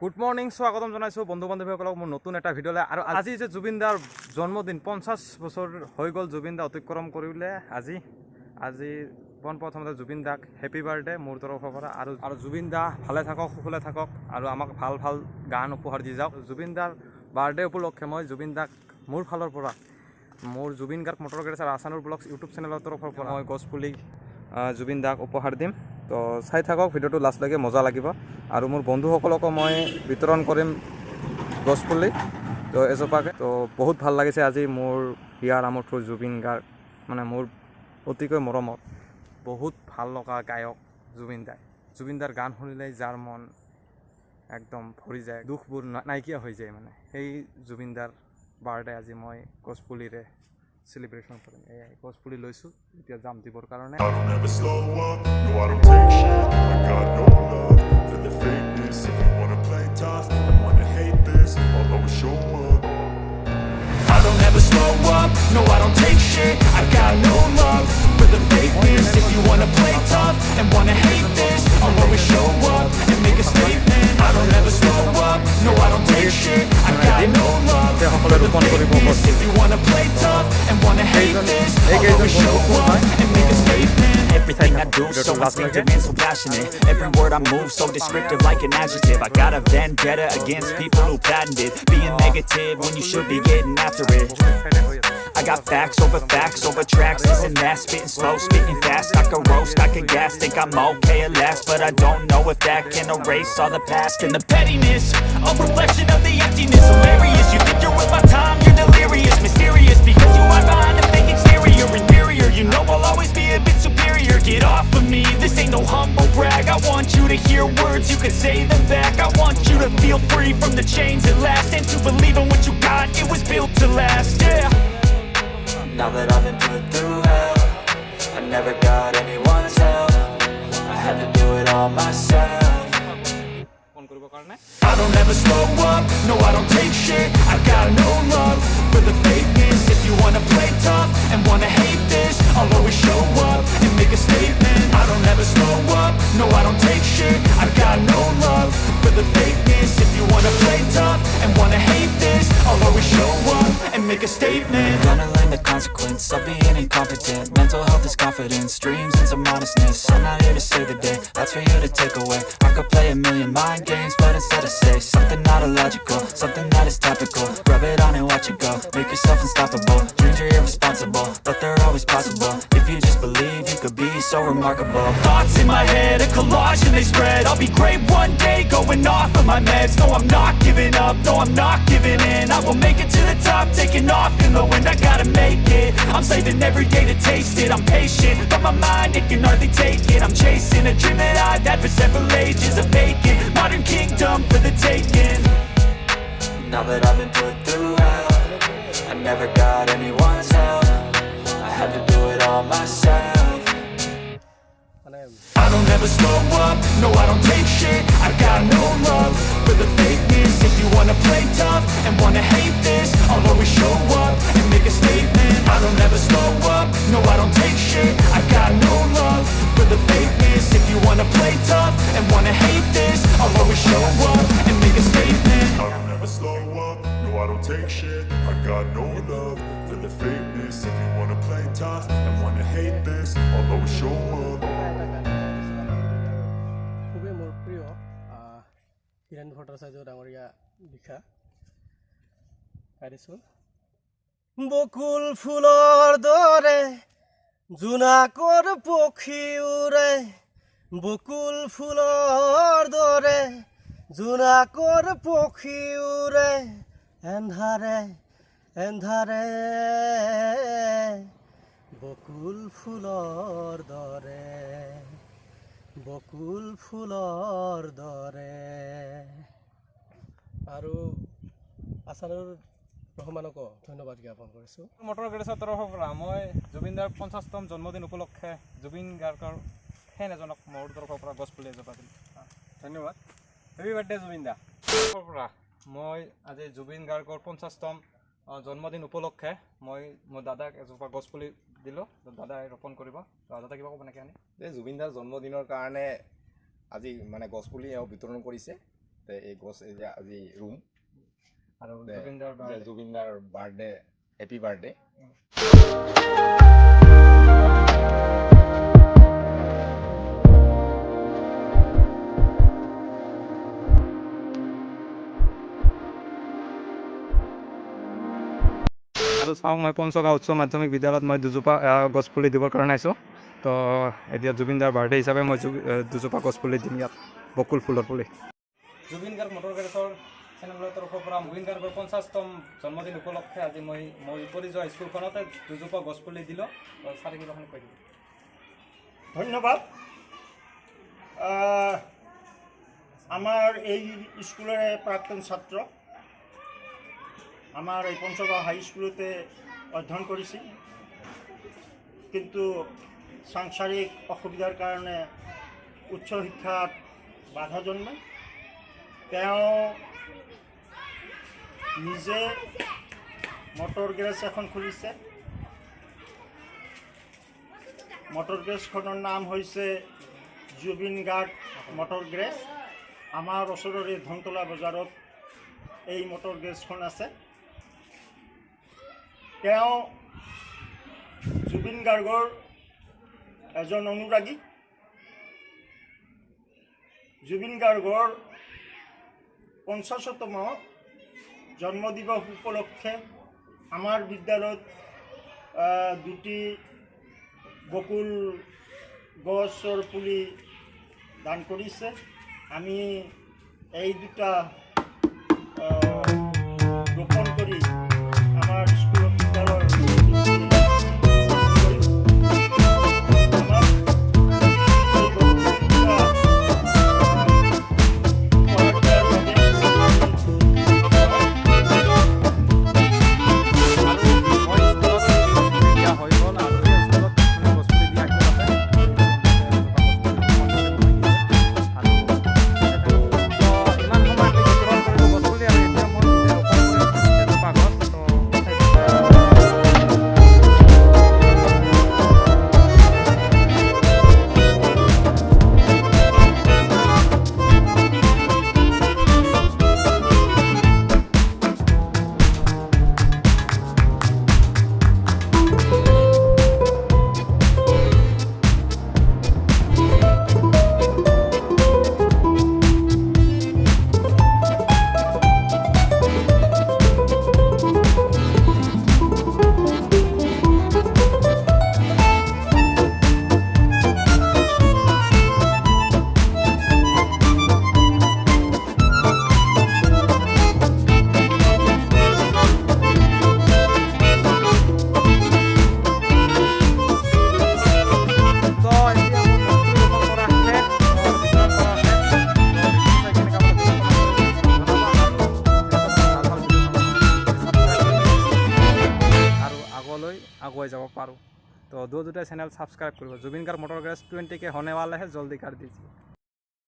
Good morning, স্বাগতম জনাইছোঁ বন্ধু বান্ধৱীসকলক মোৰ নতুন এটা ভিডিঅ'লৈ। আৰু আজি যে জুবিন দাৰ জন্মদিন 50 বছৰ হৈ গ'ল, জুবিন দা অতিক্ৰম কৰিলে আজি পোনপ্ৰথমতে জুবিন দাক হেপী বাৰ্থডে মোৰ তৰফৰ পৰা। আৰু জুবিন দা ভালে থাকক, সুখলে থাকক আৰু আমাক ভাল ভাল গান উপহাৰ দি যাওক। জুবিন দাৰ বাৰ্থডে উপলক্ষে মই জুবিন দাক মোৰ ফালৰ পৰা, মোৰ জুবিন গাৰ্গ মটৰ গেৰেজ আৰু আছানুৰ ব্লগছ ইউটিউব চেনেলৰ তৰফৰ পৰা মই গছপুলি জুবিন দাক উপহাৰ দিম। তো চাই থাকক ভিডিঅ'টো, লাষ্টলৈকে মজা লাগিব। আৰু মোৰ বন্ধুসকলকো মই বিতৰণ কৰিম গছপুলি তো এজোপাকে। তো বহুত ভাল লাগিছে আজি মোৰ হিয়াৰ আমাৰ থ্ৰু জুবিন গাৰ্গ, মানে মোৰ অতিকৈ মৰমত বহুত ভাল লগা গায়ক জুবিন দাৰ গান শুনিলেই যাৰ মন একদম ভৰি যায়, দুখবোৰ নাইকিয়া হৈ যায়। মানে সেই জুবিন দাৰ বাৰ্থডে আজি মই গছপুলিৰে সেলিব্ৰেশন কৰেন। এই গছপুলি লৈছো, এতিয়া যাম দিবৰ কাৰণে। I don't ever slow up, no I don't take shit. I got no love for the fakeness. If you wanna play tough and wanna hate this, I'll always show up. I don't ever slow up, no I don't take shit. I got no love for the fakeness. If you wanna play tough and wanna hate this, I'll always show up and make a statement. I don't ever slow up, no I don't take shit. I got no love for the fakeness. If you wanna play tough and wanna hate this, I'll always show up and make a statement. Everything I do so instinctive and so passionate. Every word I move so descriptive like an adjective. I got a vendetta against people who patented being negative when you should be getting after it. I got facts over tracks, this and that, spitting slow, spitting fast. I can roast, I can gas, think I'm okay at last, but I don't know if that can erase all the past. And the pettiness, a reflection of the emptiness. Hilarious, you think you're worth my time, you're delirious. Mysterious, because you hide behind a fake exterior. Inferior, you know I'll always be a bit superior. Get off of me, this ain't no humble brag. I want you to hear words, you can say them back. I want you to feel free from the chains at last, and to believe in what you got, it was built to last, yeah. Now that I've been put through hell, I never got anyone's help. I had to do it all myself. I don't ever slow up, no I don't take shit. I got no love for the fakeness. If you wanna play tough and wanna hate this, I'll always show up and make a statement. I don't ever slow up, no I don't take shit. I got no love for the fakeness. If you wanna play tough and wanna hate this, I'll always show up and make a statement. Gonna learn the consequence of being incompetent. Mental health is confidence, dreams and some honestness. I'm not here to save the day, that's for you to take away. I could play a million mind games, but instead I say something not illogical, something that is topical. Rub it on and watch it go, make yourself unstoppable. Dreams are irresponsible, but they're always possible. If you just believe, you could be so remarkable. Thoughts in my head, a collage and they spread. I'll be great one day, going off of my meds. No, I'm not giving up, no, I'm not giving in. I will make it to the top, taking off in the wind. I gotta make it, I'm saving every day to taste it. I'm patient, but my mind, it can hardly take it. I'm chasing a dream that I've had for several ages. A vacant, modern kingdom for the taking. Now that I've been put through hell, I never got anyone's help. I had to do it all myself. I don't ever slow up, no I don't take shit. I got no love for the fakeness. If you wanna play tough and wanna hate this, I'll always show up and make a statement. I don't ever slow up, no I don't take shit. I got no love for the fakeness. If you wanna play tough and wanna hate this, I'll always show up and make a statement. I don't ever slow up, no I don't take shit. I got no love for the fakeness. If you wanna play tough and wanna hate this, I'll always show up. খুবেই মোৰ প্ৰিয় হীৰেণ ভট্টাচাৰ্য ডাঙৰীয়া লিখা গাইছোঁ। বকুল ফুলৰ দৰে জোনাকৰ পক্ষী উৰে, বকুল ফুলৰ দৰে জোনাকৰ পক্ষী উৰে, এন্ধাৰে এন্ধাৰে বকুল ফুলৰ দৰে, বকুল ফুলৰ দৰে। আৰু আছানুৰ ৰহমানকো ধন্যবাদ জ্ঞাপন কৰিছোঁ। মটৰ গেৰেজৰ তৰফৰ পৰা মই জুবিন দাৰ 50তম জন্মদিন উপলক্ষে জুবিন গাৰ্গৰ ফেন এজনক মোৰ তৰফৰ পৰা গছপুলি এজোপা দিলোঁ। ধন্যবাদ, হেপী বাৰ্থডে জুবিন দা। তৰফৰ পৰা মই আজি জুবিন গাৰ্গৰ 50তম জন্মদিন উপলক্ষে মই মোৰ দাদাক এজোপা গছপুলি দিলোঁ, দাদাই ৰোপণ কৰিব। দাদা কিবা ক'ব নেকি? জুবিন দাৰ জন্মদিনৰ কাৰণে আজি মানে গছপুলি বিতৰণ কৰিছে। এই গছ এই যে আজি ৰুম আৰু জুবিনদাৰ বাৰ্থডে হেপী বাৰ্থডে। আৰু চাওঁ মই পঞ্চগাঁও উচ্চ মাধ্যমিক বিদ্যালয়ত মই দুজোপা গছপুলি দিবৰ কাৰণে আহিছোঁ। তো এতিয়া জুবিনদাৰ বাৰ্থডে হিচাপে মই দুজোপা গছপুলি দিম ইয়াত, বকুল ফুলৰ পুলি। জুবিন গাৰ্গ মটৰ গেৰেজৰ চেনেলৰ তৰফৰ পৰা জুবিন গাৰ্গৰ 50তম জন্মদিন উপলক্ষে আজি মই পৰি যোৱা স্কুলখনতে দুজোপা গছপুলি দিলোঁ। চাৰিকিলোখন কৈ দিলোঁ। ধন্যবাদ। আমার এই স্কুলের প্রাক্তন ছাত্র, আমার এই পঞ্চগাঁও হাই স্কুলতে অধ্যয়ন করেছি, কিন্তু সাংসারিক অসুবিধার কারণে উচ্চ শিক্ষাত বাধা জন্মে। নিজে মটর গ্যারেজ এখন খুলিছে। মটর গ্যাৰেজখনৰ নাম হৈছে জুবিন গাৰ্গ মটৰ গ্যাৰেজ। আমাৰ ওচৰৰে ধনতলা বজাৰত এই মটৰ গ্যাৰেজখন আছে। তেওঁ জুবিন গাৰ্গৰ এজন অনুৰাগী। জুবিন গাৰ্গৰ 50তম জন্মদিবস উপলক্ষে আমাৰ বিদ্যালয়ত দুটি বকুল গছৰ পুলি দান কৰিছে। আমি এই দুটা ৰোপণ কৰি আমাৰ স্কুল বিদ্যালয়ৰ আগুৱাই যাব পাৰোঁ। তো দो দুটা चैनल सब्सक्राइब करो। Zubin Garg motor garage 20K होने वाला है, जल्दी कर दीजिए।